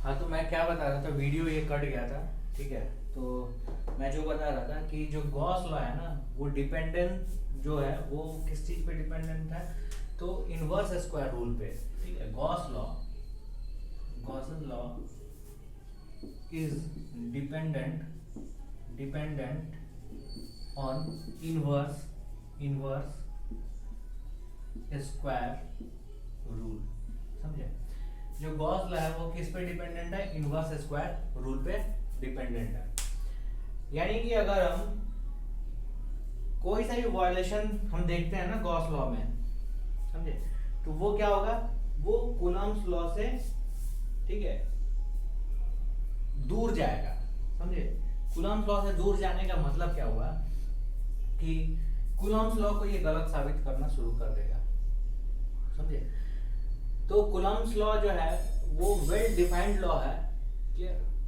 हाँ, तो मैं क्या बता रहा था, वीडियो ये कट गया था। ठीक है, तो मैं जो बता रहा था कि जो गॉस लॉ है ना, वो डिपेंडेंट जो है वो किस चीज पे डिपेंडेंट है, तो इनवर्स स्क्वायर रूल पे। ठीक है, Gauss law is dependent on inverse square rule. समझे? जो गॉस लॉ है वो किस पे डिपेंडेंट है? इनवर्स स्क्वायर रूल पे डिपेंडेंट है। यानी कि अगर हम कोई सा भी वायलेशन हम देखते हैं ना गॉस लॉ में, समझे, तो वो क्या होगा, वो कूलम्स लॉ से, ठीक है, दूर जाएगा। समझे? कूलम्स लॉ से दूर जाने का मतलब क्या हुआ कि कूलम्स लॉ को ये गलत साबित करना शुरू कर देगा। समझे? तो कूलम्स लॉ जो है वो वेल डिफाइंड लॉ है,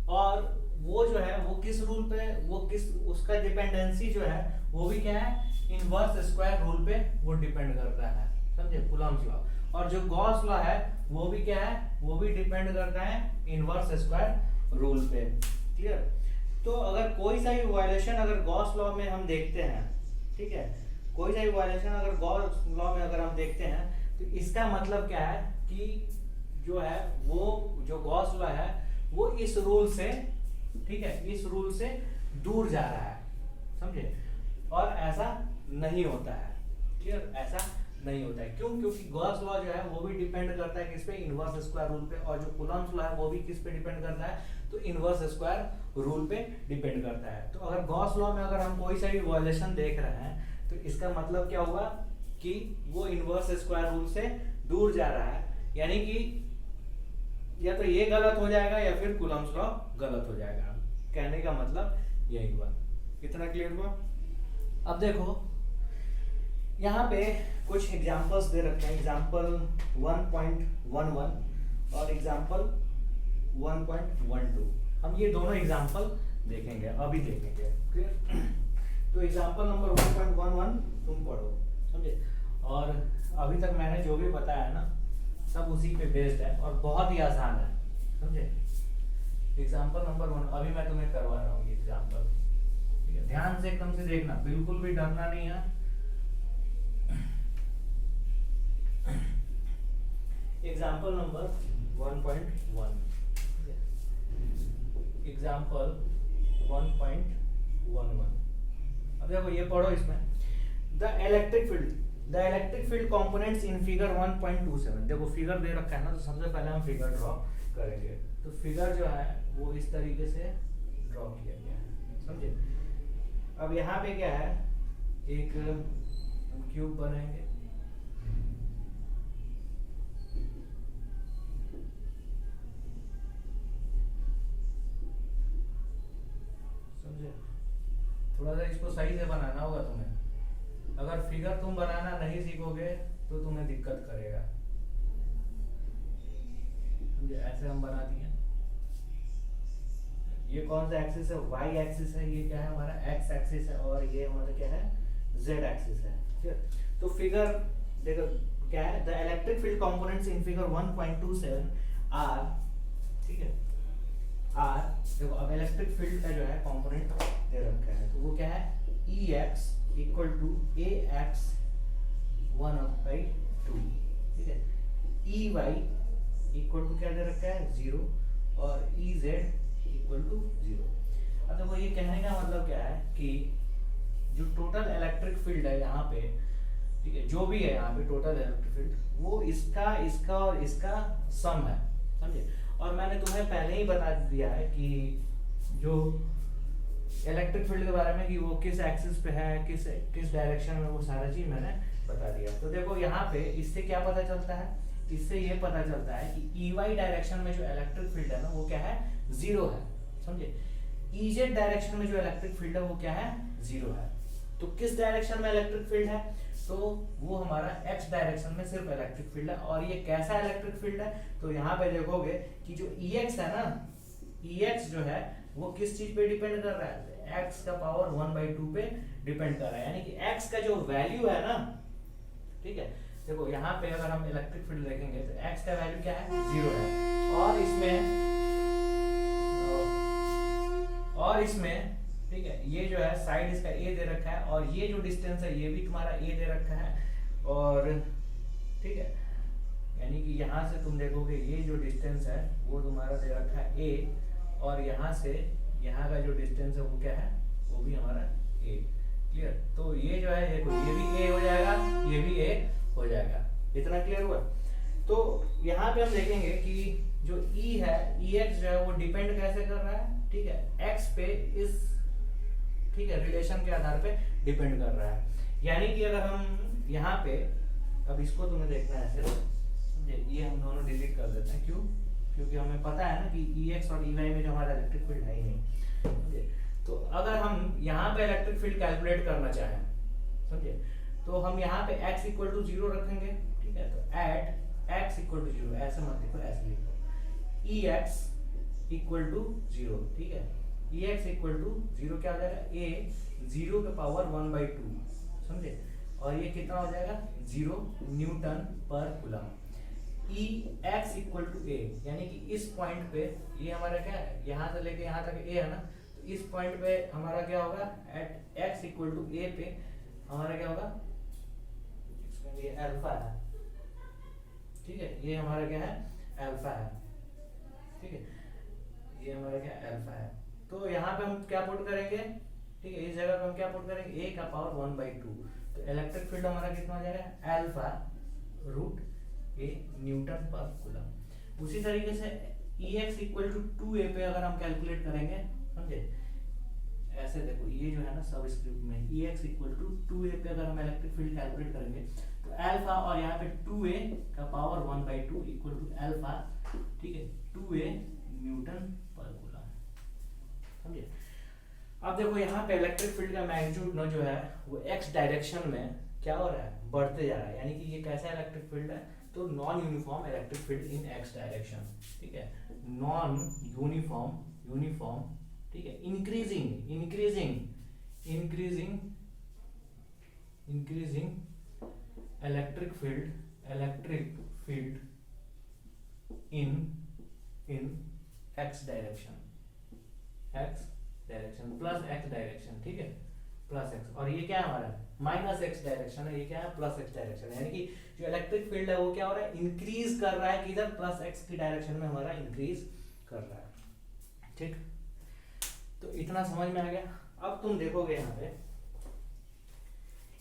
और वो जो है वो किस रूल पे, वो किस, उसका डिपेंडेंसी जो है वो भी क्या है, इनवर्स स्क्वायर रूल पे वो डिपेंड करता है। समझे? Coulomb's law. और जो गॉस लॉ है वो भी क्या है, वो भी डिपेंड करता है इनवर्स स्क्वायर रूल पे। क्लियर? तो अगर कोई सा भी वायलेशन अगर गॉस लॉ में हम देखते हैं, ठीक है, कोई सा भी वायलेशन अगर गॉस लॉ में अगर हम देखते हैं, तो इसका मतलब क्या है कि जो है वो जो गॉस लॉ है वो इस रूल से, ठीक है, इस रूल से दूर जा रहा है। समझे? और ऐसा नहीं होता है। क्लियर? ऐसा नहीं होता है। क्यों? क्योंकि गॉस लॉ जो है वो भी डिपेंड करता है किस पे, इनवर्स स्क्वायर रूल पे, और जो कूलम्स लॉ है वो भी किस पे डिपेंड करता है, तो इनवर्स स्क्वायर रूल पे डिपेंड करता है। तो अगर गॉस लॉ में अगर हम कोई सा भी वायलेशन देख रहे हैं, तो इसका मतलब क्या हुआ कि वो इनवर्स स्क्वायर रूल से दूर जा रहा है। यानी कि या तो ये गलत हो जाएगा या फिर कूलम्स लॉ गलत हो जाएगा। कहने का मतलब यही हुआ। कितना क्लियर हुआ? अब देखो यहाँ पे कुछ एग्जांपल्स दे रखे हैं, एग्जांपल 1.11 और एग्जांपल 1.12। हम ये दोनों एग्जांपल देखेंगे, अभी देखेंगे। क्लियर? तो एग्जांपल नंबर 1.11 तुम पढ़ो। समझे? और अभी तक मैंने जो भी बताया ना सब उसी पे बेस्ड है और बहुत ही आसान है। समझे? एग्जांपल नंबर 1 अभी मैं तुम्हें करवा रहा हूँ ये एग्जांपल। ठीक है, ध्यान से एकदम से देखना, बिल्कुल भी डरना नहीं है। Example number 1.1, example 1.11। अब देखो ये पढ़ो, इसमें the electric field components in figure 1.27। देखो फिगर दे रखा है ना, तो सबसे पहले हम फिगर ड्रॉ करेंगे। तो फिगर जो है वो इस तरीके से ड्रॉ किया गया है। समझे? अब यहाँ पे क्या है, एक क्यूब बनाएंगे। समझे? थोड़ा सा इसको सही से बनाना होगा तुम्हें। अगर फिगर तुम बनाना नहीं सीखोगे तो तुम्हें दिक्कत करेगा। समझे? ऐसे हम बना दिए। ये कौन सा एक्सिस है? वाई एक्सिस है। ये क्या है? हमारा एक्स एक्सिस है। और ये हमारा क्या है? जेड एक्सिस है। ठीक है? तो फिगर देखो क्या है, the electric field components in figure 1.27 R, ठीक है, आर, देखो अब इलेक्ट्रिक फील्ड का जो है कंपोनेंट दे रखा है, तो वो क्या है, E x equal to A x 1/2। ठीक है? ई वाई इक्वल टू क्या दे रखा है, 0, और ई जेड इक्वल टू 0। अब देखो ये कहने का मतलब क्या है कि जो टोटल इलेक्ट्रिक फील्ड है यहाँ पे, ठीक है, जो भी है यहाँ पे टोटल इलेक्ट्रिक फील्ड, वो इसका, इसका और इसका सम है। समझे? और मैंने तुम्हें पहले ही बता दिया है कि जो इलेक्ट्रिक फील्ड के बारे में कि वो किस एक्सिस पे है, किस डायरेक्शन में, वो सारा चीज मैंने बता दिया। तो देखो यहाँ पे इससे क्या पता चलता है, इससे ये पता चलता है कि ई वाई डायरेक्शन में जो इलेक्ट्रिक फील्ड है ना वो क्या है, 0 है। समझे? ई जेड डायरेक्शन में जो इलेक्ट्रिक फील्ड है वो क्या है, 0 है। तो किस डायरेक्शन में इलेक्ट्रिक फील्ड है, तो वो हमारा एक्स डायरेक्शन में सिर्फ इलेक्ट्रिक फील्ड है। और ये कैसा इलेक्ट्रिक फील्ड है, तो यहाँ पे देखोगे कि जो ई एक्स है ना, ई एक्स जो है वो किस चीज पे डिपेंड कर रहा है, एक्स का पावर 1/2 पे डिपेंड कर रहा है। यानी कि एक्स का जो वैल्यू है ना, ठीक है, देखो यहाँ पे अगर हम इलेक्ट्रिक फील्ड देखेंगे तो एक्स का वैल्यू क्या है, 0 है। और इसमें और इसमें ठीक है ये जो है साइड इसका ए दे रखा है और ये जो डिस्टेंस है ये भी तुम्हारा ए दे रखा है और ठीक है यानी कि यहाँ से तुम देखोगे ये जो डिस्टेंस है वो तुम्हारा दे रखा है ए और यहाँ से यहाँ का जो डिस्टेंस है वो क्या है वो भी हमारा ए। क्लियर? तो ये जो है ये भी ए हो जाएगा ये भी ए हो जाएगा। इतना क्लियर हुआ? तो यहाँ पे हम देखेंगे कि जो ई है ई एक्स जो है वो डिपेंड कैसे कर रहा है ठीक है एक्स पे इस ठीक है रिलेशन के आधार पे डिपेंड कर रहा है। यानी कि अगर हम यहाँ पे अब इसको तुम्हें देखना है ऐसे ये हम दोनों डिलीट कर देते हैं। क्यों? क्योंकि हमें पता है ना कि ई एक्स और ई वाई में जो हमारा इलेक्ट्रिक फील्ड है ही नहीं। तो अगर हम यहाँ पे इलेक्ट्रिक फील्ड कैलकुलेट करना चाहें समझे तो हम यहाँ पे x इक्वल टू 0 रखेंगे ठीक है। तो एट x इक्वल टू 0 ऐसे मत लिखो ऐसे लिखो ई एक्स इक्वल टू 0 ठीक है। ई एक्स इक्वल टू 0 क्या हो जाएगा ए 0 के पावर 1/2 समझे और ये कितना हो जाएगा 0 न्यूटन पर coulomb. E x equal to A यानी कि इस पॉइंट पे ये हमारा क्या है यहाँ से लेके यहाँ तक ए है ना तो इस पॉइंट पे हमारा क्या होगा एट एक्स इक्वल टू ए पे हमारा क्या होगा इसमें ये अल्फा है ठीक है ये हमारा क्या है अल्फा है ठीक है ये हमारा क्या अल्फा है। तो यहाँ पे हम क्या पुट करेंगे ठीक है इस जगह पे हम क्या पुट करेंगे ए का पावर 1/2 तो इलेक्ट्रिक फील्ड हमारा कितना हो जाएगा अल्फा रूट ए न्यूटन पर कूलम। उसी तरीके से ई एक्स इक्वल टू 2a पे अगर हम कैलकुलेट करेंगे समझे ऐसे देखो ये जो है ना सब स्क्रिप्ट में ई एक्स इक्वल टू 2a पे अगर हम इलेक्ट्रिक फील्ड कैलकुलेट करेंगे तो अल्फा और यहाँ पे 2a का पावर 1/2 इक्वल टू अल्फा ठीक है 2a न्यूटन पर कूलम समझे। अब देखो यहाँ पे इलेक्ट्रिक फील्ड का मैग्नीट्यूड ना जो है वो एक्स डायरेक्शन में क्या हो रहा है बढ़ते जा रहा है। यानी कि ये कैसा इलेक्ट्रिक फील्ड है तो नॉन यूनिफॉर्म इलेक्ट्रिक फील्ड इन एक्स डायरेक्शन ठीक है नॉन यूनिफॉर्म ठीक है इंक्रीजिंग इलेक्ट्रिक फील्ड इन x direction plus x direction ठीक है प्लस एक्स और ये क्या है हमारा माइनस एक्स डायरेक्शन है ये क्या है प्लस एक्स डायरेक्शन है। यानी कि जो इलेक्ट्रिक फील्ड है वो क्या हो रहा है इंक्रीज कर रहा है किधर प्लस एक्स की डायरेक्शन में हमारा इंक्रीज कर रहा है ठीक। तो इतना समझ में आ गया। अब तुम देखोगे यहाँ पे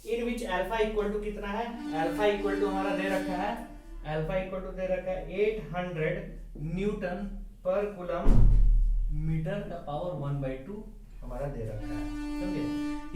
इन विच अल्फा इक्वल टू कितना है अल्फा इक्वल टू हमारा दे रखा है 800 न्यूटन पर कूलम मीटर का पावर 1/2 हमारा दे रखा है समझे।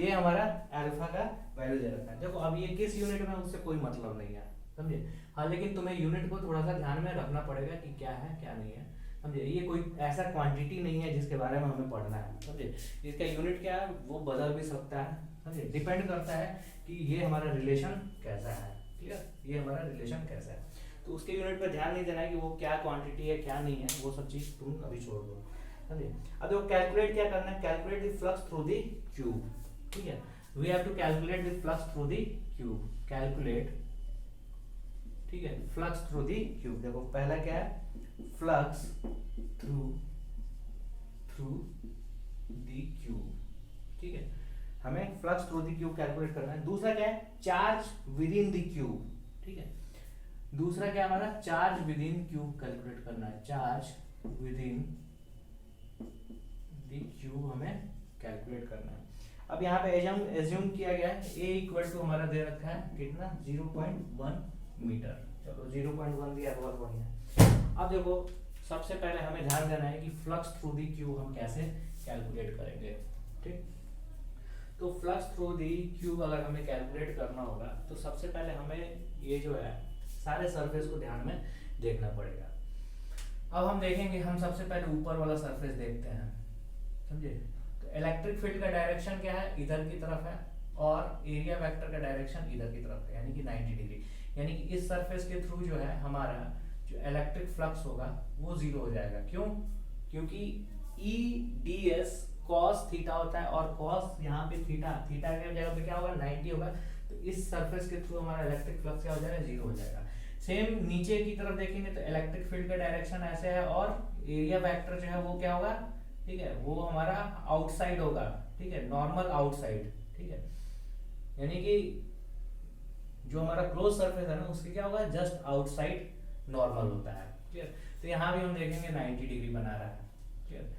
ये हमारा अल्फा का वैल्यू दे रखा है। देखो अब ये किस यूनिट में उससे कोई मतलब नहीं है समझे। हाँ लेकिन तुम्हें यूनिट को थोड़ा सा ध्यान में रखना पड़ेगा कि क्या है क्या नहीं है समझे। ये कोई ऐसा क्वांटिटी नहीं है जिसके बारे में हमें पढ़ना है समझे। इसका यूनिट क्या है वो बदल भी सकता है समझे डिपेंड करता है कि ये हमारा रिलेशन कैसा है। क्लियर? ये हमारा रिलेशन कैसा है तो उसके यूनिट पर ध्यान नहीं देना है कि वो क्या क्वांटिटी है क्या नहीं है वो सब चीज तुम अभी छोड़ दो समझे। अब देखो कैलकुलेट क्या करना है calculate the flux through the cube ठीक है we have to calculate the flux through the cube calculate ठीक है फ्लक्स थ्रू द क्यूब। देखो पहला क्या है फ्लक्स थ्रू द क्यूब ठीक है हमें flux through the cube calculate करना है। दूसरा क्या है charge with in the cube ठीक है दूसरा क्या हमारा charge with in cube calculate करना है charge with in the cube हमें कैलकुलेट करना है। अब यहाँ पे एज्यूम किया गया है a इक्वल टू हमारा दे रखा है कितना 0.1 मीटर। चलो 0.1 दिया बहुत बढ़िया। अब देखो सबसे पहले हमें ध्यान देना है कि फ्लक्स थ्रू द क्यूब हम कैसे कैलकुलेट करेंगे ठीक। तो फ्लक्स थ्रू द क्यूब अगर हमें कैलकुलेट करना होगा तो सबसे पहले हमें ये जो है सारे सरफेस को ध्यान में देखना पड़ेगा। अब हम देखेंगे हम सबसे पहले ऊपर वाला सरफेस देखते हैं समझे। तो इलेक्ट्रिक फील्ड का डायरेक्शन क्या है इधर की तरफ है और एरिया वेक्टर का डायरेक्शन इधर की तरफ है यानी कि 90 डिग्री। यानी कि इस सरफेस के थ्रू जो है हमारा जो इलेक्ट्रिक फ्लक्स होगा वो 0 हो जाएगा। क्यों? क्योंकि E D S cos theta होता है और कॉस यहाँ पे थीटा की जगह पे क्या होगा 90 होगा। तो इस सरफेस के थ्रू हमारा इलेक्ट्रिक फ्लक्स क्या हो जाएगा 0 हो जाएगा। सेम नीचे की तरफ देखेंगे तो इलेक्ट्रिक फील्ड का डायरेक्शन ऐसे है और एरिया वेक्टर जो है वो क्या होगा ठीक है, वो हमारा आउटसाइड होगा, ठीक है, नॉर्मल आउटसाइड, ठीक है, यानी कि जो हमारा क्लोज सरफेस है ना उसके क्या होगा, जस्ट आउटसाइड नॉर्मल होता है, क्लियर। तो यहाँ भी हम देखेंगे 90 डिग्री बना रहा है, क्लियर।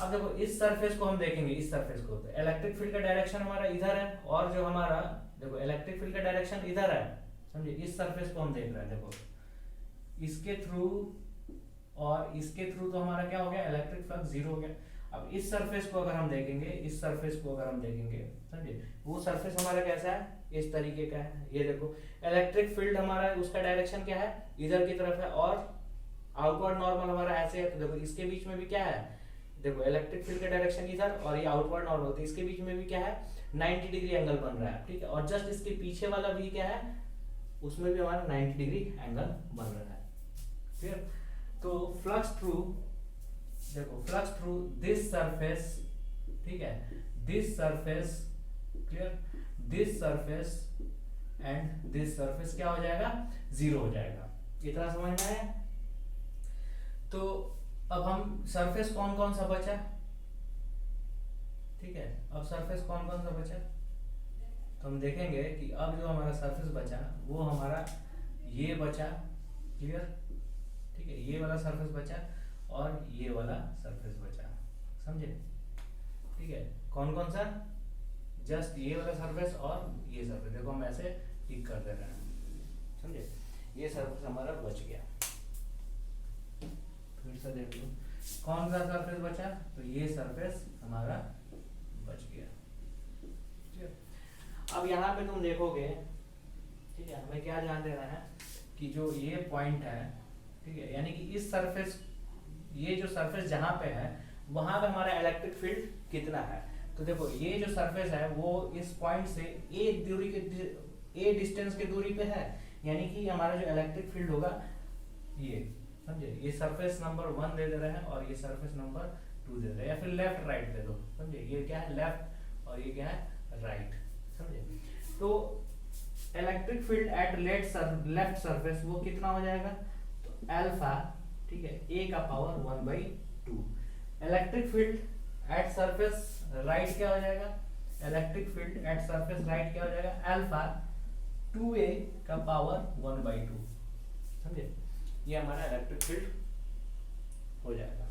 अब देखो इस सरफेस को हम देखेंगे, इस सरफेस को, तो इलेक्ट्रिक फील्ड का डायरेक्शन हमारा इधर है, और जो हमारा देखो इलेक्ट्रिक फील्ड का डायरेक्शन इधर है, समझे, इस सरफेस को हम देख रहे हैं, देखो इसके थ्रू और इसके थ्रू तो हमारा क्या हो गया, इलेक्ट्रिक फ्लक्स जीरो हो गया। अब इस सरफेस को अगर हम देखेंगे, इस सरफेस को अगर हम देखेंगे, समझे, वो सरफेस हमारा कैसा है, इस तरीके का है, ये देखो इलेक्ट्रिक फील्ड हमारा उसका डायरेक्शन क्या है, इधर की तरफ है, और आउटवर्ड नॉर्मल हमारा ऐसे है, तो देखो इसके बीच में भी क्या है, देखो इलेक्ट्रिक फील्ड का डायरेक्शन इधर और ये आउटवर्ड नॉर्मल, तो इसके बीच में भी क्या है, 90 डिग्री एंगल बन रहा है, ठीक है, और जस्ट इसके पीछे वाला भी क्या है, उसमें भी हमारा 90 डिग्री एंगल बन रहा है, क्लियर। तो फ्लक्स थ्रू, देखो फ्लक्स थ्रू दिस सरफेस, ठीक है, this surface, clear, this surface and this surface क्या हो जाएगा, जीरो हो जाएगा, इतना समझ में आया। तो अब हम सरफेस कौन कौन सा बचा, ठीक है, अब सरफेस कौन कौन सा बचा, तो हम देखेंगे कि अब जो हमारा सरफेस बचा वो हमारा ये बचा, क्लियर, ठीक है, ये वाला सरफेस बचा और ये वाला सरफेस बचा, समझे, ठीक है, कौन कौन सा, जस्ट ये वाला सरफेस और ये सरफेस, देखो हम ऐसे टिक कर दे रहे हैं, समझे, ये सरफेस हमारा बच गया। फिर से देख लो कौन सा सरफेस बचा, तो ये सरफेस हमारा बच गया, ठीक है। अब यहाँ पे तुम देखोगे, ठीक है, हमें क्या ध्यान देना है कि जो ये पॉइंट है, ठीक है, यानी कि इस सरफेस, ये जो सरफेस जहां पे है वहां पे हमारा इलेक्ट्रिक फील्ड कितना है, तो देखो ये जो सरफेस है वो इस पॉइंट से ए डिस्टेंस के दूरी पे है, यानी कि हमारा जो इलेक्ट्रिक फील्ड होगा ये, समझे, ये सरफेस नंबर 1 दे रहे हैं और ये सरफेस नंबर 2 दे रहे हैं, या फिर लेफ्ट राइट दे दो, समझे, ये क्या है लेफ्ट और ये क्या है राइट, समझे। तो electric field at left surface वो कितना हो जाएगा, तो अल्फा, ठीक है, ए का power 1/2। Electric field at surface right क्या हो जाएगा, electric field at surface right क्या हो जाएगा, अल्फा 2a का पावर 1/2, समझे, ये हमारा इलेक्ट्रिक फील्ड हो जाएगा।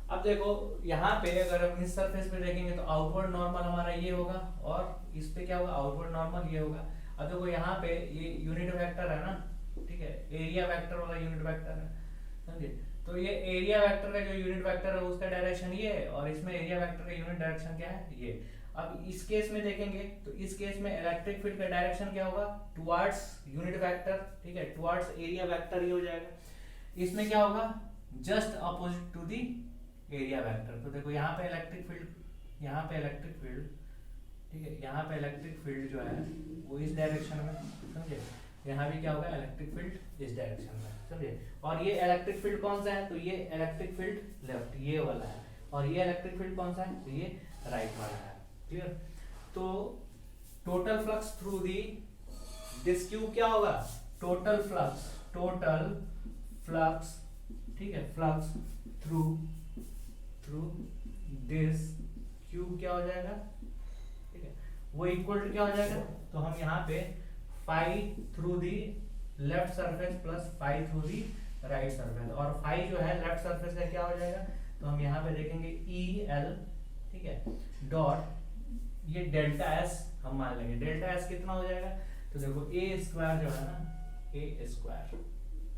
अब देखो यहाँ पे अगर हम इस सरफेस पे देखेंगे तो आउटवर्ड नॉर्मल हमारा ये होगा और इस पे क्या होगा, आउटवर्ड नॉर्मल ये होगा। अब देखो यहाँ पे ये यूनिट वेक्टर है ना, ठीक है, एरिया वेक्टर वाला यूनिट वेक्टर है, समझे, तो ये एरिया वेक्टर का जो यूनिट वेक्टर है उसका डायरेक्शन ये है और इसमें एरिया वेक्टर का यूनिट डायरेक्शन क्या है, ये। अब इस केस में देखेंगे तो इस केस में इलेक्ट्रिक फील्ड का डायरेक्शन क्या होगा, टुवर्ड्स यूनिट वेक्टर, ठीक है, टुवर्ड्स एरिया वेक्टर ये हो जाएगा। इसमें क्या होगा, just opposite to the area vector. तो देखो यहाँ पे इलेक्ट्रिक फील्ड, यहाँ पे इलेक्ट्रिक फील्ड, ठीक है, यहाँ पे इलेक्ट्रिक फील्ड जो है वो इस डायरेक्शन में, समझे, यहाँ भी क्या होगा, इलेक्ट्रिक फील्ड इस डायरेक्शन में, समझे। और ये इलेक्ट्रिक फील्ड कौन सा है, तो ये इलेक्ट्रिक फील्ड लेफ्ट ये वाला है, और ये इलेक्ट्रिक फील्ड कौन सा है, तो ये राइट वाला है, क्लियर। तो total flux through the this cube क्या होगा, टोटल फ्लक्स, ठीक है, फ्लक्स थ्रू दिस क्यूब क्या हो जाएगा, ठीक है, वो इक्वल टू क्या हो जाएगा, तो हम यहाँ पे phi through the left surface plus phi through the right surface, और फाई जो है लेफ्ट सरफेस का क्या हो जाएगा, तो हम यहाँ पे देखेंगे ई एल, ठीक है, डॉट ये डेल्टा एस हम मान लेंगे, डेल्टा एस कितना हो जाएगा, तो देखो ए स्क्वायर जो है ना, ए स्क्वायर,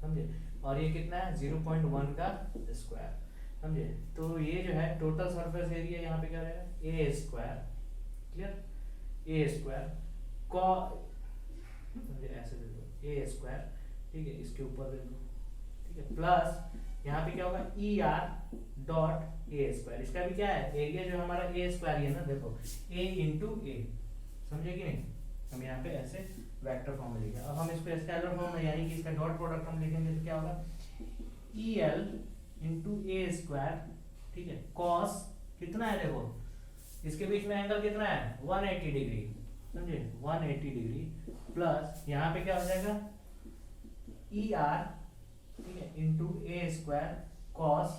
समझे, और ये कितना है 0.1 का स्क्वायर, समझे। तो ये जो है टोटल सरफेस एरिया यहाँ पे क्या रहेगा, ए स्क्वायर, क्लियर, ए स्क्वायर ऐसे दे दो ए स्क्वायर, ठीक है, इसके ऊपर दे दो, ठीक है, प्लस यहाँ पे क्या होगा E R dot A square, इसका भी क्या है एरिया जो हमारा ए स्क्वायर है ना, देखो ए इंटू ए, समझे कि नहीं, हम यहाँ पे ऐसे वेक्टर फॉर्म में लिखे। अब हम इसको स्केलर फॉर्म में यानी कि इसका डॉट प्रोडक्ट हम लिखेंगे तो क्या होगा ई एल इंटू ए स्क्वायर, ठीक है, कॉस कितना है, देखो इसके बीच में एंगल कितना है 180 डिग्री, समझे, 180 डिग्री प्लस यहाँ पे क्या हो जाएगा ई आर, ठीक है, इंटू ए स्क्वायर कॉस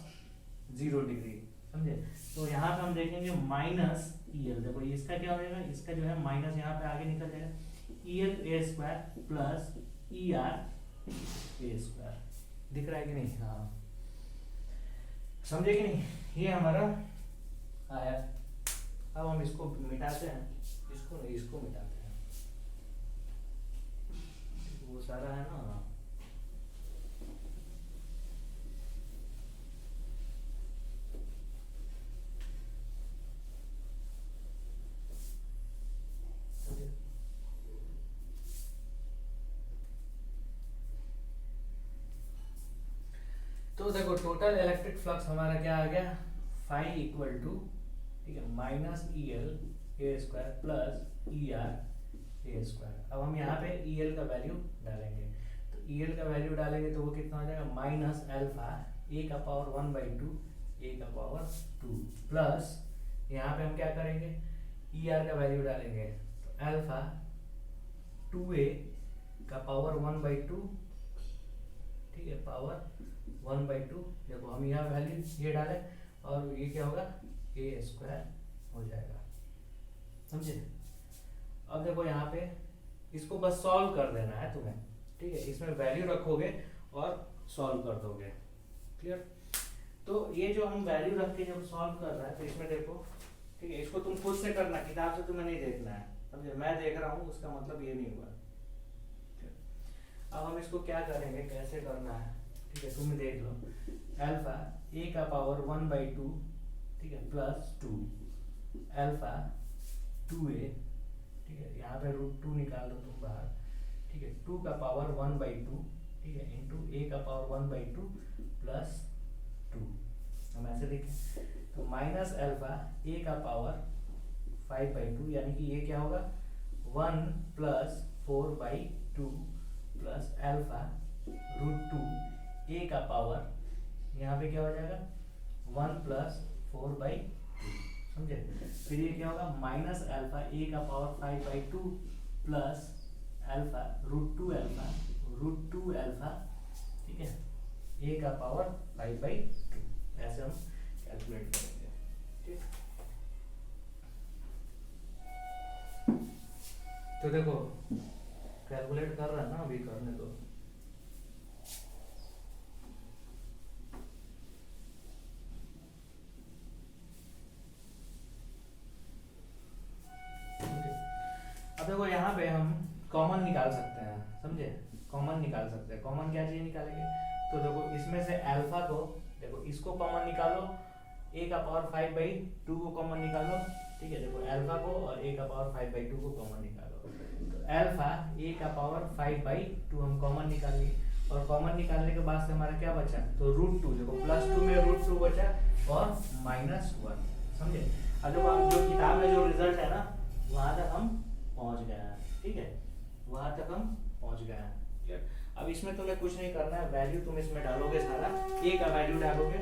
0 डिग्री, समझे। तो यहाँ पे हम देखेंगे माइनस ई एल, देखो इसका क्या हो जाएगा, इसका जो है माइनस यहाँ पे आगे निकल जाएगा, E L A square plus E R A square, दिख रहा है कि नहीं, हाँ समझे कि नहीं, ये हमारा आया। अब हम इसको मिटाते हैं, इसको नहीं, इसको मिटाते हैं, वो सारा है ना। तो देखो टोटल इलेक्ट्रिक फ्लक्स हमारा क्या आ गया, फाई इक्वल टू, ठीक है, minus E L A square plus E R A square. अब हम यहाँ पे ई एल का वैल्यू डालेंगे, तो ई एल का वैल्यू डालेंगे तो वो कितना हो जाएगा, माइनस एल्फा ए का पावर 1/2 ए का पावर 2 प्लस यहाँ पे हम क्या करेंगे, ई आर का वैल्यू डालेंगे, तो एल्फा 2a का पावर 1/2, ठीक है, पावर 1/2। देखो हम यहाँ वैल्यू ये डाले और ये क्या होगा, ए स्क्वायर हो जाएगा, समझे। अब देखो यहाँ पे इसको बस सॉल्व कर देना है तुम्हें, ठीक है, इसमें वैल्यू रखोगे और सॉल्व कर दोगे, क्लियर। तो ये जो हम वैल्यू रख के जब सॉल्व कर रहा है तो इसमें देखो, ठीक है, इसको तुम खुद से करना, किताब से तुम्हें नहीं देखना है, समझे, मैं देख रहा हूँ उसका मतलब ये नहीं हुआ। अब हम इसको क्या करेंगे, कैसे करना है, ठीक है, तुम देख लो, अल्फा ए का पावर 1/2, ठीक है, प्लस 2 अल्फा 2a, ठीक है, यहाँ पे √2 निकाल दो तुम बाहर, ठीक है, 2 का पावर 1/2, ठीक है, इंटू a का पावर 1/2 प्लस 2, हम ऐसे लिखें, तो माइनस अल्फा a का पावर 5/2, यानी कि ये क्या होगा 1 प्लस 4/2 प्लस अल्फा √2 a का पावर, यहाँ पे क्या हो जाएगा 1 प्लस 4/2, समझे। फिर ये क्या होगा माइनस अल्फा a का पावर 5/2 प्लस अल्फा √2 अल्फा, ठीक है, a का पावर 5/2, ऐसे हम कैलकुलेट करेंगे, ठीक। तो देखो कैलकुलेट कर रहा है ना, अभी करने दो। अब देखो यहाँ पे हम कॉमन निकाल सकते हैं, समझे, कॉमन निकाल सकते हैं। कॉमन क्या चाहिए निकालेंगे, तो देखो इसमें से अल्फा को, देखो इसको कॉमन निकालो, a का पावर 5/2 को कॉमन निकालो, ठीक है, देखो अल्फा को और a का पावर 5/2 को कॉमन निकालो, तो अल्फा a का पावर 5/2 हम कॉमन निकालेंगे, और कॉमन निकालने के बाद से हमारा क्या बचा, तो √2, देखो +2 में √2 बचा और -1, समझे। अब देखो हम जो किताब में जो रिजल्ट है ना वहां तक हम पहुंच गए हैं, ठीक है, वहां तक हम पहुंच गए हैं, क्लियर। अब इसमें तुम्हें कुछ नहीं करना है, वैल्यू तुम इसमें डालोगे, सारा a का वैल्यू डालोगे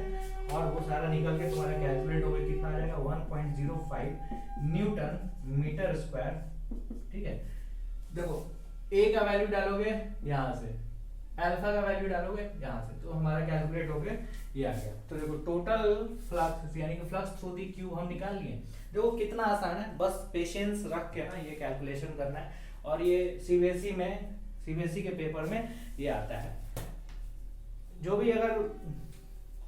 और वो सारा निकल के तुम्हारा कैलकुलेट होगा, कितना आ जाएगा 1.05 न्यूटन मीटर स्क्वायर, ठीक है। देखो a का वैल्यू डालोगे यहाँ से, अल्फा का वैल्यू डालोगे यहाँ से, तो हमारा कैलकुलेट हो गया, ये आ गया। तो देखो टोटल फ्लक्स यानी कि फ्लक्स थ्रू दी क्यूब हम निकाल लिए। देखो कितना आसान है, बस पेशेंस रख के ना ये कैलकुलेशन करना है, और ये सीबीएसई के पेपर में ये आता है। जो भी अगर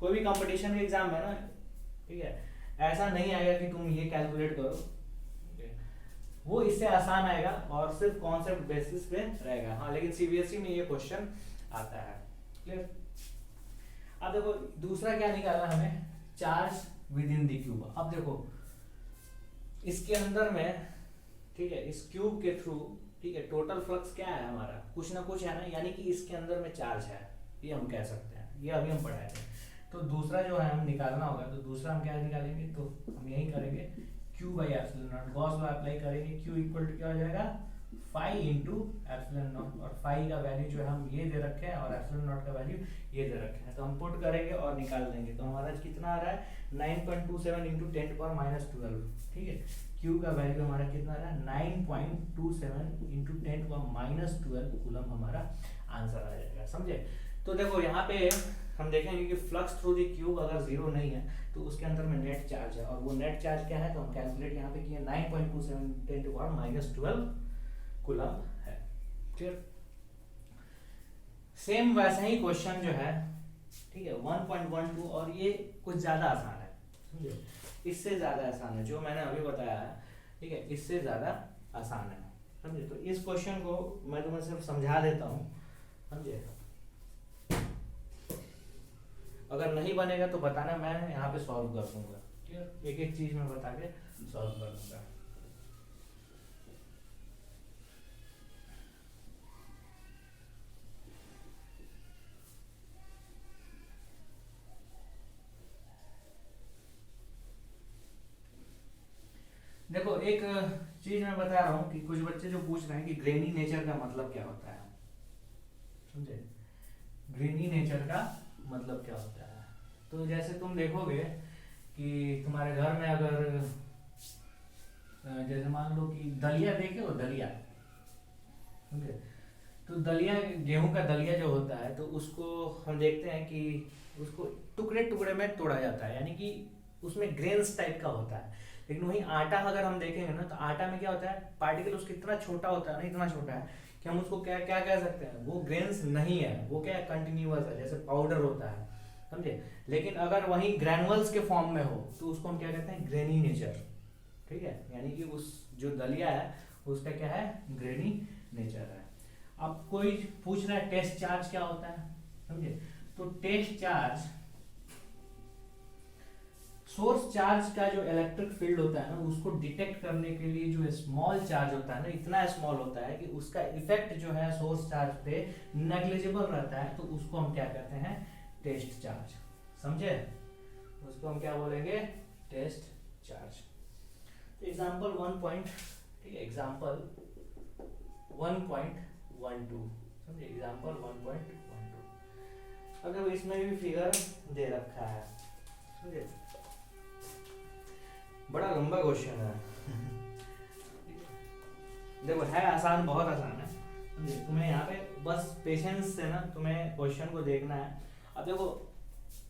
कोई भी कंपटीशन का एग्जाम है ना, ठीक है, ऐसा नहीं आएगा कि तुम ये कैलकुलेट करो, वो इससे आसान आएगा और सिर्फ कॉन्सेप्ट बेसिस पे रहेगा, हाँ, लेकिन सीबीएसई में ये क्वेश्चन आता है, क्लियर। अब देखो दूसरा क्या निकालना हमें, charge with in the cube. अब देखो इसके अंदर में, ठीक है, इस क्यूब के थ्रू, ठीक है, टोटल फ्लक्स क्या है हमारा, कुछ ना कुछ है ना, यानी कि इसके अंदर में चार्ज है, ये हम कह सकते हैं, ये अभी हम पढ़ाए थे। तो दूसरा जो है हम निकालना होगा, तो दूसरा हम क्या निकालेंगे, तो हम यही करेंगे Q/ε0, गॉस लॉ अप्लाई करेंगे, Q इक्वल टू क्या हो जाएगा फाई इंटू एप्सिलॉन नॉट, और फाई का वैल्यू जो है हम ये दे रखे हैं और एप्सिलॉन नॉट का वैल्यू ये दे रखे हैं, तो हम पुट करेंगे और निकाल देंगे। तो हमारा कितना आ रहा है 9.27 इंटू 10⁻⁻12, ठीक है। Q का वैल्यू हमारा कितना आ रहा है 9.27 इंटू 10⁻12 कूलम हमारा आंसर आ जाएगा, समझे। तो देखो यहाँ पे हम देखेंगे कि फ्लक्स थ्रू द क्यूब अगर जीरो नहीं है तो उसके अंदर में नेट चार्ज है, और वो नेट चार्ज क्या है तो हम कैलकुलेट यहाँ पे किए 9.27 × 10⁻12 कूलम है। क्लियर? सेम वैसा ही क्वेश्चन जो है, ठीक है, 1.12, और ये कुछ ज्यादा आसान है, समझे, इससे ज्यादा आसान है जो मैंने अभी बताया है, ठीक है, इससे ज्यादा आसान है, समझे। तो इस क्वेश्चन को मैं तुम्हें सिर्फ समझा देता हूँ, समझे। अगर नहीं बनेगा तो बताना, मैं यहाँ पे सॉल्व कर दूंगा, क्लियर, एक एक चीज में बता के सॉल्व कर दूंगा। देखो एक चीज मैं बता रहा हूँ कि कुछ बच्चे जो पूछ रहे हैं कि ग्रेनी नेचर का मतलब क्या होता है, समझे, ग्रेनी नेचर का मतलब क्या होता है। तो जैसे तुम देखोगे कि तुम्हारे घर में अगर जैसे मान लो कि दलिया देखे हो, दलिया, समझे, तो दलिया, गेहूं का दलिया जो होता है तो उसको हम देखते हैं कि उसको टुकड़े टुकड़े में तोड़ा जाता है, यानी कि उसमें ग्रेन्स टाइप का होता है। लेकिन वहीं आटा अगर हम देखेंगे ना तो आटा में क्या होता है, पार्टिकल उसका इतना छोटा होता है ना, इतना छोटा है कि हम उसको क्या क्या कह सकते हैं, वो ग्रेन्स नहीं है, वो क्या है, कंटिन्यूअस है, जैसे पाउडर होता है, समझे। लेकिन अगर वहीं ग्रैनुअल्स के फॉर्म में हो तो उसको हम क्या कहते हैं, ग्रेनी नेचर, ठीक है, यानी कि उस जो दलिया है उसका क्या है, ग्रेनी नेचर है। अब कोई पूछ रहा है टेस्ट चार्ज क्या होता है, समझे। तो टेस्ट चार्ज सोर्स चार्ज का जो इलेक्ट्रिक फील्ड होता है ना, उसको डिटेक्ट करने के लिए जो स्मॉल चार्ज होता है ना, इतना स्मॉल होता है कि उसका इफेक्ट जो है सोर्स चार्ज पे नेग्लिजिबल रहता है, तो उसको हम क्या कहते हैं, टेस्ट चार्ज, समझे। उसको हम क्या बोलेंगे, टेस्ट चार्ज। एग्जाम्पल 1 ठीक है, एग्जाम्पल 1.12, समझे, एग्जाम्पल 1.12। अगर इसमें भी फिगर दे रखा है, समझे, बड़ा लंबा क्वेश्चन है देखो, है आसान, बहुत आसान है, समझे। तुम्हें यहाँ पे बस पेशेंस से ना तुम्हें क्वेश्चन को देखना है। अब देखो,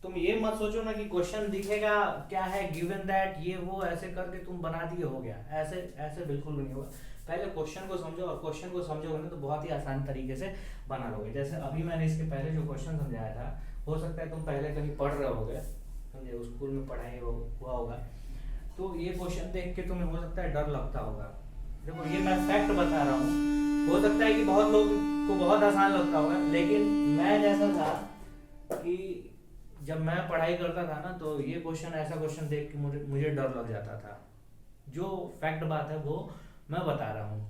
तुम ये मत सोचो ना कि क्वेश्चन दिखेगा क्या है, गिवन दैट, ये वो ऐसे करके तुम बना दिए हो गया, ऐसे ऐसे बिल्कुल भी नहीं होगा। पहले क्वेश्चन को समझो, और क्वेश्चन को समझोगे ना तो बहुत ही आसान तरीके से बना लोगे। जैसे अभी मैंने इसके पहले जो क्वेश्चन समझाया था, हो सकता है तुम पहले कहीं पढ़ रहे होगे, समझे, स्कूल में पढ़ाई हुआ होगा, तो ये क्वेश्चन देख के तुम्हें हो सकता है डर लगता होगा। देखो ये मैं फैक्ट बता रहा हूँ, हो सकता है कि बहुत लोग को बहुत आसान लगता होगा, लेकिन मैं जैसा था कि जब मैं पढ़ाई करता था ना तो ये क्वेश्चन, ऐसा क्वेश्चन देख के मुझे डर लग जाता था। जो फैक्ट बात है वो मैं बता रहा हूँ,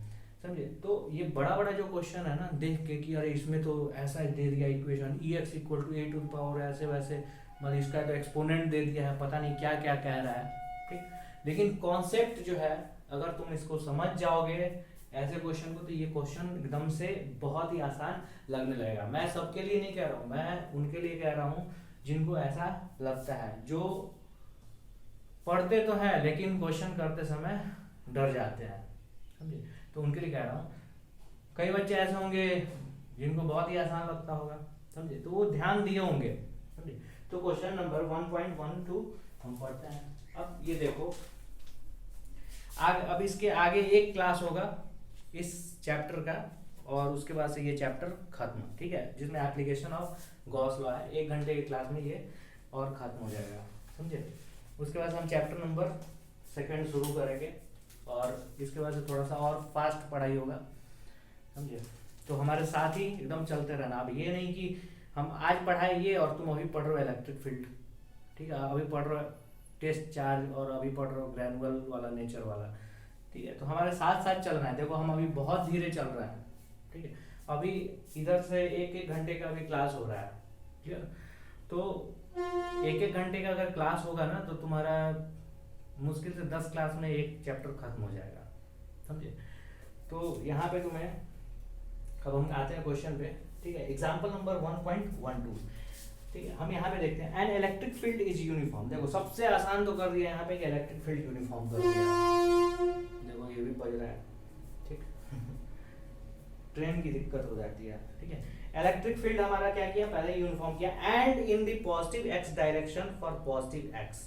समझे। तो ये बड़ा बड़ा जो क्वेश्चन है ना, देख के कि अरे इसमें तो ऐसा दे दिया इक्वेशन, ex = a⁴ ऐसे वैसे, मतलब इसका तो एक्सपोनेंट दे दिया है, पता नहीं क्या क्या कह रहा है, ठीक। लेकिन कॉन्सेप्ट जो है, अगर तुम इसको समझ जाओगे ऐसे क्वेश्चन को, तो ये क्वेश्चन एकदम से बहुत ही आसान लगने लगेगा। मैं सबके लिए नहीं कह रहा हूँ, मैं उनके लिए कह रहा हूँ जिनको ऐसा लगता है, जो पढ़ते तो है लेकिन क्वेश्चन करते समय डर जाते हैं, समझे, तो उनके लिए कह रहा हूँ। कई बच्चे ऐसे होंगे जिनको बहुत ही आसान लगता होगा, समझे, तो वो ध्यान दिए होंगे, समझे। तो क्वेश्चन नंबर 1.12 हम पढ़ते हैं। अब ये देखो, अब इसके आगे एक क्लास होगा इस चैप्टर का, और उसके बाद से ये चैप्टर खत्म, ठीक है, जिसमें एप्लीकेशन ऑफ गॉस लॉ है। 1 घंटे की क्लास में ये और खत्म हो जाएगा, समझे। उसके बाद हम चैप्टर नंबर 2 शुरू करेंगे, और इसके बाद से थोड़ा सा और फास्ट पढ़ाई होगा, समझे। तो हमारे साथ ही एकदम चलते रहना। अब ये नहीं कि हम आज पढ़ाएंगे और तुम अभी पढ़ रहे हो इलेक्ट्रिक फील्ड, ठीक है, अभी पढ़ रहे हो टेस्ट चार्ज, और अभी पढ़ रहे हो ग्रैनुअल वाला, नेचर वाला, ठीक है। तो हमारे साथ साथ चलना है। देखो हम अभी बहुत धीरे चल रहा है, ठीक है, अभी इधर से 1-1 घंटे का अभी क्लास हो रहा है, ठीक है। तो 1-1 घंटे का अगर क्लास होगा ना तो तुम्हारा मुश्किल से 10 क्लास में एक चैप्टर खत्म हो जाएगा, समझे। तो यहाँ पे तुम्हें, अब हम आते हैं क्वेश्चन पे, ठीक है। एग्जाम्पल नंबर 1.12, ठीक है। हम यहाँ पे देखते हैं, an electric field is uniform. देखो सबसे आसान तो कर दिया यहाँ पे कि इलेक्ट्रिक फील्ड यूनिफॉर्म कर दिया। देखो ये भी बज रहा है, ठीक ट्रेन की दिक्कत हो जाती है, ठीक है। इलेक्ट्रिक फील्ड हमारा क्या किया, पहले यूनिफॉर्म किया, and in the positive x direction for positive x,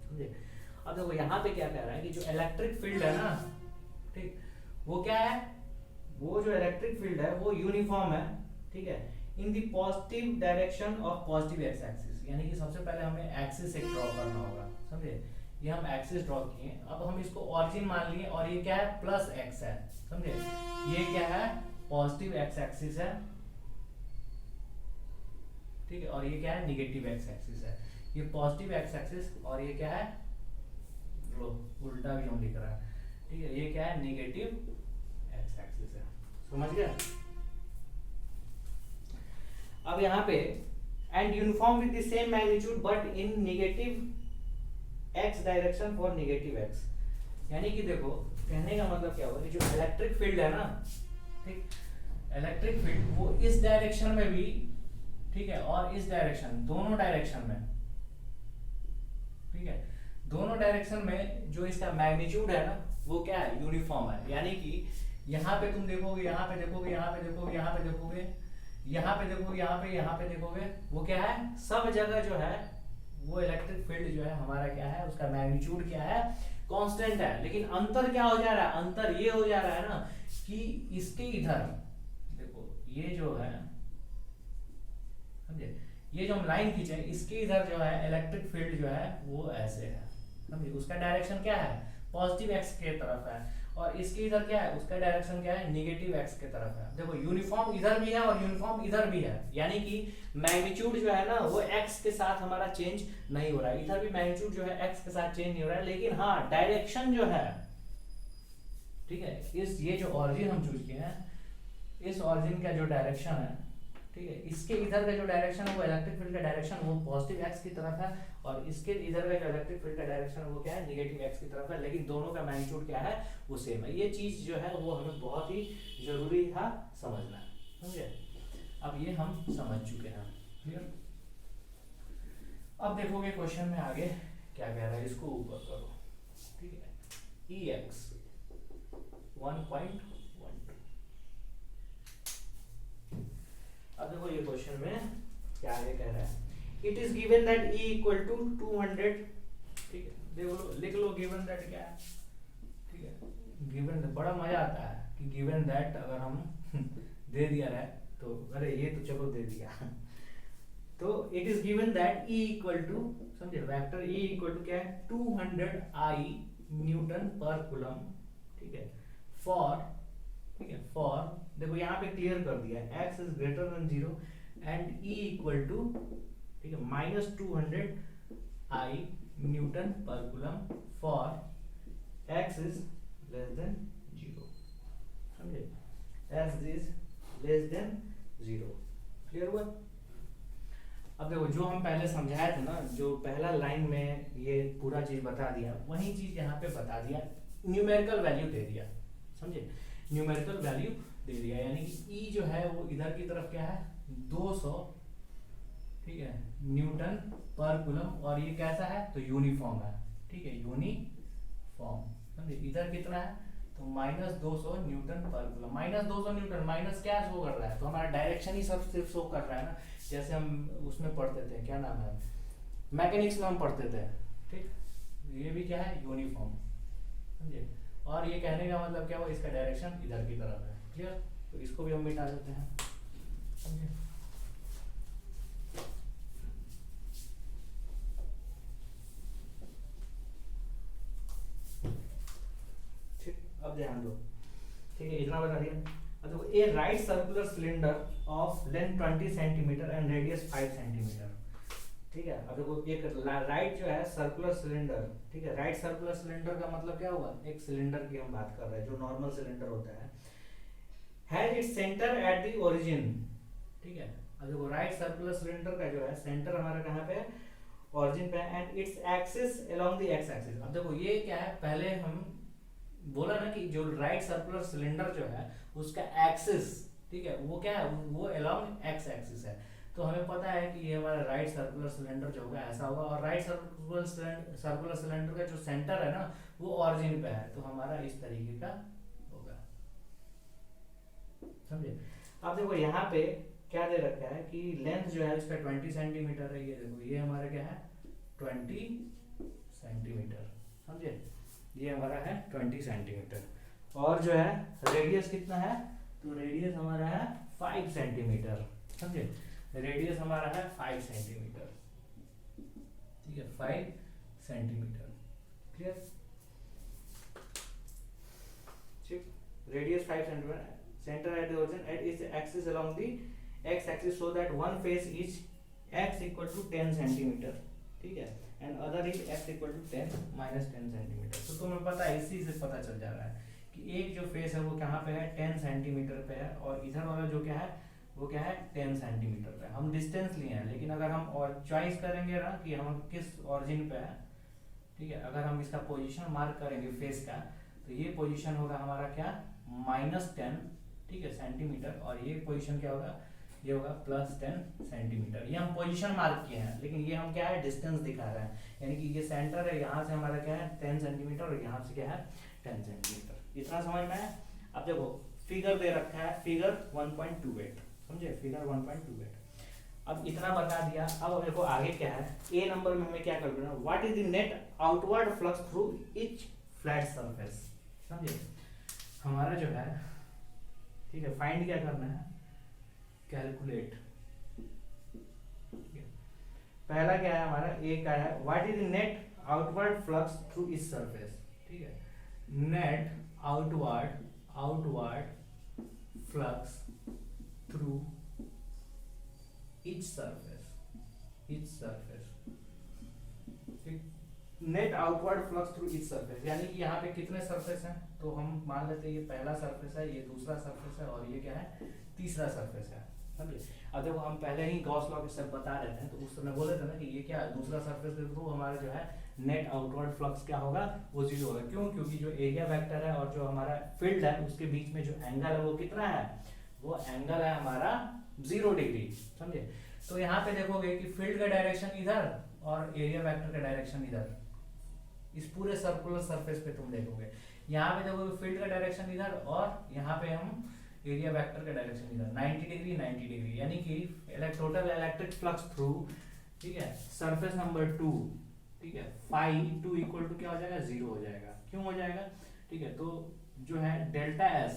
समझे। अब देखो यहाँ पे क्या कह रहा है कि जो इलेक्ट्रिक फील्ड है ना, ठीक, वो क्या है, वो जो इलेक्ट्रिक फील्ड है वो यूनिफॉर्म है, ठीक है, in the positive direction of positive x axis, यानी कि सबसे पहले हमें एक्सिस एक ड्रॉ करना होगा, समझे। ये हम एक्सिस ड्रॉ किए, अब हम इसको ऑरिजिन मान लिए, और ये क्या है, प्लस एक्स है, समझे। ये क्या है, पॉजिटिव एक्स एक्सिस है, ठीक है, और ये क्या है, निगेटिव एक्स एक्सिस है। ये पॉजिटिव एक्स एक्सिस, और ये क्या है, उल्टा भी हम लिख रहा है, ठीक है, ये क्या है, निगेटिव एक्स एक्सिस है, समझ गया। अब यहाँ पे and uniform with the same magnitude but in negative x direction for negative x, यानी कि देखो कहने का मतलब क्या हुआ कि जो इलेक्ट्रिक फील्ड है ना, ठीक, इलेक्ट्रिक फील्ड वो इस डायरेक्शन में भी, ठीक है, और इस डायरेक्शन, दोनों डायरेक्शन में, ठीक है, दोनों डायरेक्शन में जो इसका मैग्नीट्यूड है ना वो क्या है, यूनिफॉर्म है। यानी कि यहाँ पे तुम देखोगे, यहाँ पे देखोगे, यहाँ पे देखोगे, यहाँ पे देखोगे, यहाँ पे देखोगे, यहाँ पे देखोगे, वो क्या है, सब जगह जो है वो इलेक्ट्रिक फील्ड जो है हमारा क्या है, उसका मैग्नीट्यूड क्या है, कांस्टेंट है। लेकिन अंतर क्या हो जा रहा है, अंतर ये हो जा रहा है ना कि इसके इधर देखो, ये जो है, समझे, ये जो हम लाइन खींचे इसके इधर जो है इलेक्ट्रिक फील्ड जो है वो ऐसे है, समझे, उसका डायरेक्शन क्या है, पॉजिटिव एक्स के तरफ है, और इसके इधर क्या है, उसका डायरेक्शन क्या है, नेगेटिव एक्स के तरफ है। देखो यूनिफॉर्म इधर भी है और यूनिफॉर्म इधर भी है, यानी कि मैग्नीट्यूड जो है ना वो एक्स के साथ हमारा चेंज नहीं हो रहा है, इधर भी मैग्नीट्यूड जो है एक्स के साथ चेंज नहीं हो रहा है, लेकिन हाँ डायरेक्शन जो है, ठीक है, इस ये जो ऑरिजिन हम चूज किए हैं, इस ऑरिजिन का जो डायरेक्शन है, ठीक है, इसके इधर का जो डायरेक्शन है वो इलेक्ट्रिक फील्ड का डायरेक्शन वो पॉजिटिव एक्स की तरफ है, और इसके इधर का जो इलेक्ट्रिक फील्ड का डायरेक्शन वो क्या है, नेगेटिव एक्स की तरफ है, लेकिन दोनों का मैग्नीट्यूड क्या है, वो सेम है। ये चीज जो है वो हमें बहुत ही जरूरी था समझना, समझे। अब ये हम समझ चुके हैं, क्लियर। अब देखोगे क्वेश्चन में आगे क्या कह रहा है, इसको ऊपर करो, ठीक है, ई एक्स 1.12। अब देखो ये क्वेश्चन में क्या आगे कह रहा है, it is given that E equal to 200, ठीक है, देखो लिख लो गिवन दैट क्या है, ठीक है, गिवन, बड़ा मजा आता है कि गिवन दैट अगर हम दे दिया है तो, अरे ये तो चलो दे दिया तो it is given that E equal to, समझे, वेक्टर ई इक्वल टू क्या है, 200 आई न्यूटन पर कूलम, ठीक है, फॉर, ठीक है, फॉर, देखो यहाँ पे क्लियर कर दिया है, x is greater than 0 and e equal to, ठीक है, -200 i न्यूटन पर coulomb for x is less than 0, समझे, x is less than 0, clear हुआ। अब देखो जो हम पहले समझाया था ना, जो पहला लाइन में ये पूरा चीज बता दिया, वही चीज यहाँ पे बता दिया, न्यूमेरिकल वैल्यू दे दिया, समझे, न्यूमेरिकल वैल्यू दे दिया, यानी कि E जो है वो इधर की तरफ क्या है, 200, ठीक है, न्यूटन पर कूलम, और ये कैसा है, तो यूनिफॉर्म है, ठीक है, यूनिफॉर्म, समझे, इधर कितना है, तो -200 न्यूटन पर कूलम, -200 न्यूटन, माइनस क्या शो कर रहा है, तो हमारा डायरेक्शन ही सब सिर्फ शो कर रहा है ना, जैसे हम उसमें पढ़ते थे, क्या नाम है, मैकेनिक्स में हम पढ़ते थे, ठीक, ये भी क्या है, यूनिफॉर्म, समझे, और ये कहने का मतलब क्या हुआ, इसका डायरेक्शन इधर की तरफ है, क्लियर। तो इसको भी हम मिटा देते हैं, समझे। ठीक, अब ध्यान दो, ठीक है, इतना बता दिया। अब देखो, a right circular cylinder of length 20 centimetre and radius 5 centimetre, ठीक है। अब देखो एक राइट जो है सर्कुलर सिलेंडर, ठीक है, राइट सर्कुलर सिलेंडर का मतलब क्या हुआ, एक सिलेंडर की हम बात कर रहे हैं जो नॉर्मल सिलेंडर होता है, has its centre at the origin, ठीक है। अब देखो राइट सर्कुलर सिलेंडर का जो है सेंटर हमारा कहाँ पे है, ओरिजिन पे, and its axis along the X axis. अब देखो ये क्या है, पहले हम बोला ना कि जो राइट सर्कुलर सिलेंडर जो है उसका एक्सिस, ठीक है, वो क्या है, वो अलोंग एक्स एक्सिस है, तो हमें पता है कि ये हमारा राइट सर्कुलर सिलेंडर जो होगा ऐसा होगा, और राइट सर्कुलर सिलेंडर का जो सेंटर है ना वो ओरिजिन पे है, तो हमारा इस तरीके का होगा, समझे। अब देखो यहाँ पे क्या दे रखा है कि लेंथ जो है इसका 20 सेंटीमीटर है। ये देखो ये हमारा क्या है 20 सेंटीमीटर, समझे, ये हमारा है 20 सेंटीमीटर। और जो है रेडियस कितना है, तो रेडियस हमारा है 5 सेंटीमीटर, समझे, रेडियस हमारा है 5 सेंटीमीटर, ठीक है, 5 सेंटीमीटर, क्लियर, ठीक, radius 5 centimetre, centre at the origin at is axis along the X axis so that one face is x equal to 10 centimetre, ठीक है, and other is x equal to 10 minus 10 centimetre. तो तुम्हें पता है, इसी से पता चल जा रहा है कि एक जो फेस है वो कहाँ पे है 10 सेंटीमीटर पे है, और इधर वाला जो क्या है वो क्या है 10 सेंटीमीटर पे। हम डिस्टेंस लिए हैं, लेकिन अगर हम और चॉइस करेंगे ना कि हम किस ऑरिजिन पे है, ठीक है, अगर हम इसका पोजीशन मार्क करेंगे फेस का, तो ये पोजीशन होगा हमारा क्या -10, ठीक है, सेंटीमीटर, और ये पोजीशन क्या होगा, ये होगा +10 सेंटीमीटर। ये हम पोजीशन मार्क किए हैं, लेकिन ये हम क्या है डिस्टेंस दिखा रहे हैं, यानी कि ये सेंटर है, यहाँ से हमारा क्या है 10 सेंटीमीटर, और यहाँ से क्या है 10 सेंटीमीटर। इतना समझ में है। अब देखो फिगर दे रखा है, फिगर 1.28, समझे, फिगर 1.28। अब इतना बता दिया, अब देखो आगे क्या है, ए नंबर में हमें क्या करना है, what is the net outward flux through each flat surface, समझे, हमारा जो है, ठीक है, फाइंड क्या करना है, कैलकुलेट, पहला क्या है हमारा, ए का है, what is the net outward flux through etch surface, ठीक है, net outward flux through each surface, ठीक, net outward flux through each surface, यानी कि यहाँ पे कितने सरफेस हैं, तो हम मान लेते हैं ये पहला सरफेस है, ये दूसरा सरफेस है, और ये क्या है तीसरा सरफेस है, समझे। अब देखो हम पहले ही गॉस लॉ के सब बता रहे थे, तो उस समय बोले थे ना कि ये क्या दूसरा सरफेस के थ्रू हमारा जो है नेट आउटवर्ड फ्लक्स क्या होगा, वो 0 होगा। क्यों, क्योंकि जो एरिया वेक्टर है और जो हमारा फील्ड है उसके बीच में जो एंगल है वो कितना है, वो एंगल है हमारा 0 डिग्री, समझे। तो यहाँ पे देखोगे कि फील्ड का डायरेक्शन इधर और एरिया वेक्टर का डायरेक्शन इधर, इस पूरे सर्कुलर सरफेस पे तुम देखोगे, यहाँ पे देखोगे फील्ड का डायरेक्शन इधर, और यहाँ पे हम एरिया वेक्टर का डायरेक्शन इधर, 90 डिग्री 90 डिग्री, यानी कि टोटल इलेक्ट्रिक फ्लक्स थ्रू, ठीक है, सरफेस नंबर 2, ठीक है, फाई 2 इक्वल टू क्या हो जाएगा 0 हो जाएगा। क्यों हो जाएगा, ठीक है, तो जो है डेल्टा एस,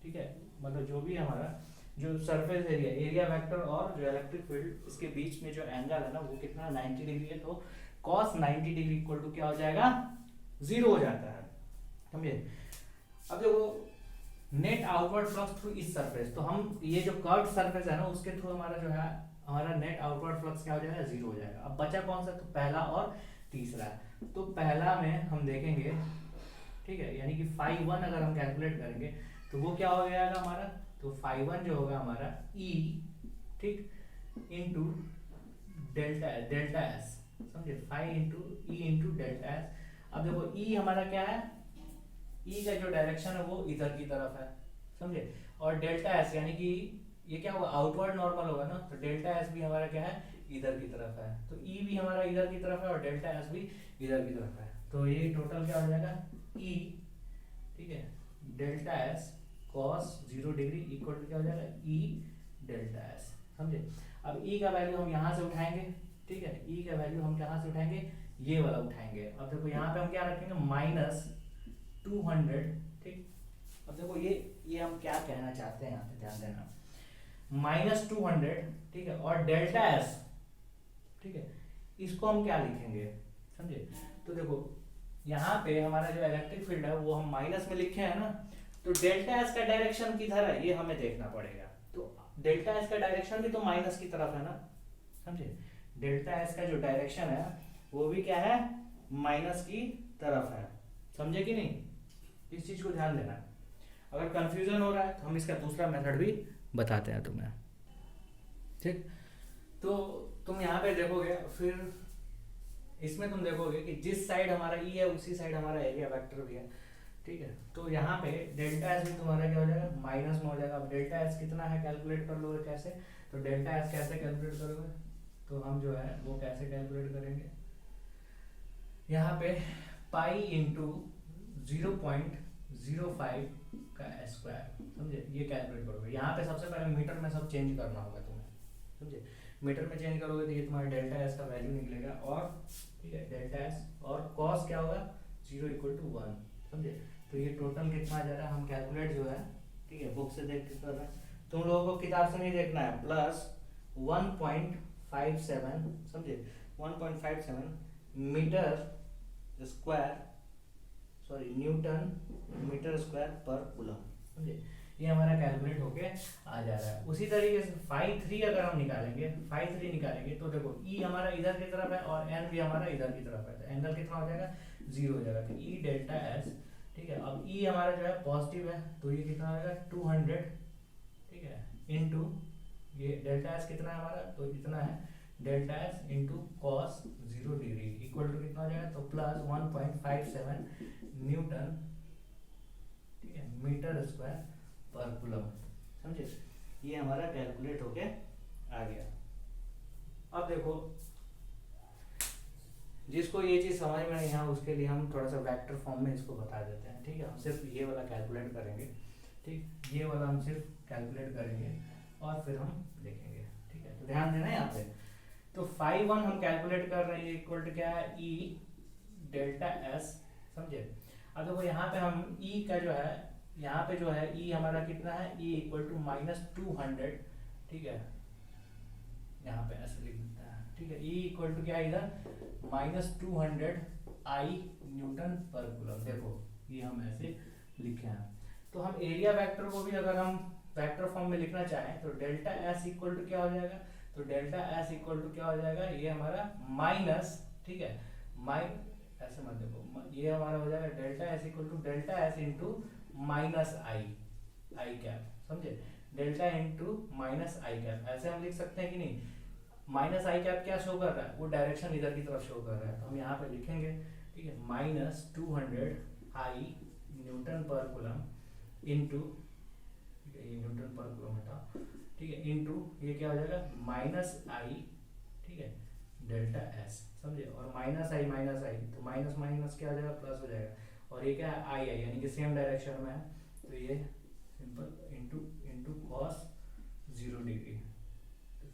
ठीक है, मतलब जो भी हमारा जो सरफेस एरिया वेक्टर और जो इलेक्ट्रिक फील्ड इसके बीच में जो एंगल है ना वो कितना 90 डिग्री है, तो cos 90 डिग्री इक्वल टू क्या हो जाएगा 0 हो जाता है, समझे। अब देखो नेट आउटवर्ड फ्लक्स थ्रू इस सरफेस, तो हम ये जो कर्व्ड सरफेस है ना उसके थ्रू हमारा जो है हमारा नेट आउटवर्ड फ्लक्स क्या हो जाएगा 0 हो जाएगा। अब बचा कौन सा, तो पहला और तीसरा। तो पहला में हम देखेंगे, ठीक है, यानी कि फाई 1 अगर हम कैलकुलेट करेंगे तो वो क्या हो जाएगा हमारा, तो फाई 1 जो होगा हमारा E, ठीक, इनटू डेल्टा एस, समझे, phi into E into delta S. अब देखो E हमारा क्या है, E का जो डायरेक्शन है वो इधर की तरफ है, समझे, और डेल्टा एस यानी कि ये क्या होगा आउटवर्ड नॉर्मल होगा ना, तो डेल्टा एस भी हमारा क्या है इधर की तरफ है, तो E भी हमारा इधर की तरफ है और डेल्टा एस भी इधर की तरफ है, तो ये टोटल क्या हो जाएगा E, ठीक है, delta S cos 0 degree equal to क्या हो जाएगा E डेल्टा एस, समझे। अब E का वैल्यू हम यहाँ से उठाएंगे, ठीक है, E का वैल्यू हम कहाँ से उठाएंगे, ये वाला उठाएंगे। अब देखो यहाँ पे हम क्या रखेंगे -200, ठीक। अब देखो ये हम क्या कहना चाहते हैं, यहाँ पे ध्यान देना, -200, ठीक है, और डेल्टा एस, ठीक है, इसको हम क्या लिखेंगे, समझे। तो देखो यहाँ पे हमारा जो इलेक्ट्रिक फील्ड है वो हम माइनस में लिखे हैं ना, तो डेल्टा एस का डायरेक्शन किधर है ये हमें देखना पड़ेगा, तो डेल्टा एस का डायरेक्शन भी तो माइनस की तरफ है ना, समझे, डेल्टा एस का जो डायरेक्शन है वो भी क्या है माइनस की तरफ है, समझे कि नहीं, इस चीज को ध्यान देना। अगर कंफ्यूजन हो रहा है तो हम इसका दूसरा मेथड भी बताते हैं तुम्हें, ठीक। तो तुम यहाँ पे देखोगे, फिर इसमें तुम देखोगे कि जिस साइड हमारा E है उसी साइड हमारा एरिया वेक्टर भी है, ठीक है। तो यहाँ पे डेल्टा एस भी तुम्हारा क्या हो जाएगा माइनस में हो जाएगा। अब डेल्टा एस कितना है कैलकुलेट कर लोगे कैसे, तो डेल्टा एस कैसे कैलकुलेट करोगे, तो हम जो है वो कैसे कैलकुलेट करेंगे, यहाँ पे पाई इंटू 05 का स्क्वायर, समझे। ये कैलकुलेट करोगे। यहाँ पे सबसे पहले मीटर में सब चेंज करना होगा तुम्हें, समझे। मीटर में चेंज करोगे तो ये तुम्हारा डेल्टा एस का वैल्यू निकलेगा, और ठीक है डेल्टा एस, और कॉस क्या होगा 0 = 1, समझे। तो ये टोटल कितना आ जा रहा है, हम कैलकुलेट जो है, ठीक है, बुक से देख के कर रहे हैं, तुम लोगों को किताब से नहीं देखना है, प्लस 1.57, समझे, 1.57 metre square, sorry newton metre square पर कूलम, समझे। ये हमारा कैलकुलेट होके आ जा रहा है। उसी तरीके से फाई 3 अगर हम निकालेंगे, फाई 3 निकालेंगे तो देखो ई हमारा इधर की तरफ है और एन भी हमारा इधर की तरफ है, तो एंगल कितना हो जाएगा 0 हो जाएगा, तो ई डेल्टा एस, ठीक है। अब ई हमारा जो है पॉजिटिव है तो ये कितना हो जाएगा 200, ठीक है, इनटू ये डेल्टा एस कितना है हमारा, तो इतना है delta S into cos 0 degree equal to कितना हो जाएगा, तो प्लस 1.57 न्यूटन, ठीक है, मीटर स्क्वायर पर कूलम, समझे। ये हमारा कैलकुलेट होके आ गया। अब देखो जिसको ये चीज समझ में नहीं है उसके लिए हम थोड़ा सा वेक्टर फॉर्म में इसको बता देते हैं, ठीक है। हम सिर्फ ये वाला कैलकुलेट करेंगे, ठीक, ये वाला हम सिर्फ कैलकुलेट करेंगे और फिर हम देखेंगे, ठीक है। तो ध्यान देना यहाँ पे, तो फाई 1 हम कैलकुलेट कर रहे हैं, इक्वल टू क्या है ई डेल्टा एस, समझे। अब देखो यहाँ पे हम ई का जो है, यहाँ पे जो है ई हमारा कितना है, ई इक्वल टू -200, ठीक है, यहाँ पे ऐसे लिख देता है, ठीक है। ई इक्वल टू क्या है इधर -200 आई न्यूटन पर कूलम, देखो ये हम ऐसे लिखे हैं। तो हम एरिया वेक्टर को भी अगर हम वेक्टर फॉर्म में लिखना चाहें तो डेल्टा एस इक्वल टू क्या हो जाएगा, तो डेल्टा एस इक्वल टू क्या हो जाएगा, ये हमारा माइनस, ठीक है, ऐसे मत देखो, ये हमारा हो जाएगा delta S equal to delta S into minus I cap, समझे, delta into minus I cap, ऐसे हम लिख सकते हैं कि नहीं। माइनस आई कैप क्या शो कर रहा है, वो डायरेक्शन इधर की तरफ शो कर रहा है, तो हम यहाँ पे लिखेंगे, ठीक है, -200 आई न्यूटन पर कूलम इंटू, ठीक है, ये न्यूटन पर कूलम हटा, ठीक है, इंटू ये क्या हो जाएगा -i, ठीक है, डेल्टा एस, समझे। और -i तो माइनस माइनस क्या हो जाएगा प्लस हो जाएगा, और ये क्या है आई यानी कि सेम डायरेक्शन में है, तो ये simple into into cos 0 degree,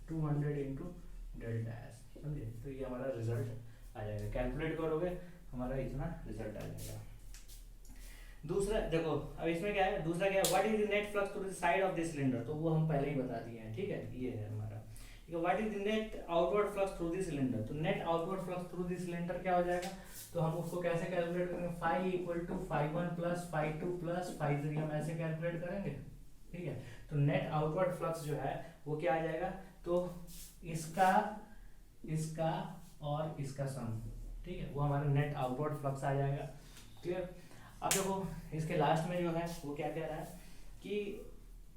200 into delta S, समझे। तो ये हमारा रिजल्ट आ जाएगा, कैलकुलेट करोगे हमारा इतना रिजल्ट आ जाएगा। दूसरा देखो, अब इसमें क्या है, दूसरा क्या है, what is the net flux through the side of the cylinder, तो वो हम पहले ही बता दिए हैं, ठीक है, ये है हमारा। ठीक है, what is the net outward flux through the cylinder, तो net outward flux through the cylinder क्या हो जाएगा, तो हम उसको कैसे कैलकुलेट करेंगे, phi equal to phi 1 plus phi 2 plus phi 3, हम ऐसे कैलकुलेट करेंगे, ठीक है। तो नेट आउटवर्ड फ्लक्स जो है वो क्या आ जाएगा, तो इसका इसका और इसका सम, ठीक है, वो हमारा नेट आउटवर्ड फ्लक्स आ जाएगा, क्लियर। अब देखो इसके लास्ट में जो है वो क्या कह रहा है कि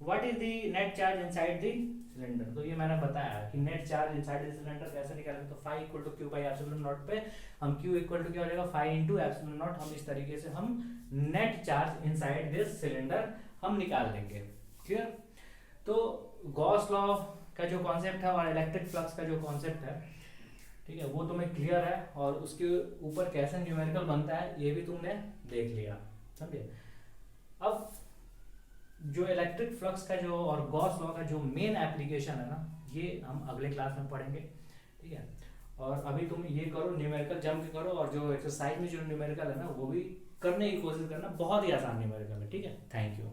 what is the net charge inside the cylinder, तो ये मैंने बताया कि net charge inside the cylinder कैसे निकालेंगे, तो phi equal to Q by epsilon naught पे हम क्यू इक्वल टू क्या हो जाएगा फाई इंटू एप्सिलॉन नॉट, हम इस तरीके से हम net charge inside this cylinder हम निकाल लेंगे, क्लियर। तो गॉस लॉ का जो कॉन्सेप्ट है और इलेक्ट्रिक फ्लक्स का जो कॉन्सेप्ट है, ठीक है, वो तुम्हें क्लियर है, और उसके ऊपर कैसे न्यूमेरिकल बनता है ये भी तुमने देख लिया, समझे। अब जो इलेक्ट्रिक फ्लक्स का जो और गॉस लॉ का जो मेन एप्लीकेशन है ना, ये हम अगले क्लास में पढ़ेंगे, ठीक है। और अभी तुम ये करो, न्यूमेरिकल जंप करो, और जो एक्सरसाइज में जो न्यूमेरिकल है ना वो भी करने की कोशिश करना, बहुत ही आसान न्यूमेरिकल है, ठीक है। Thank you.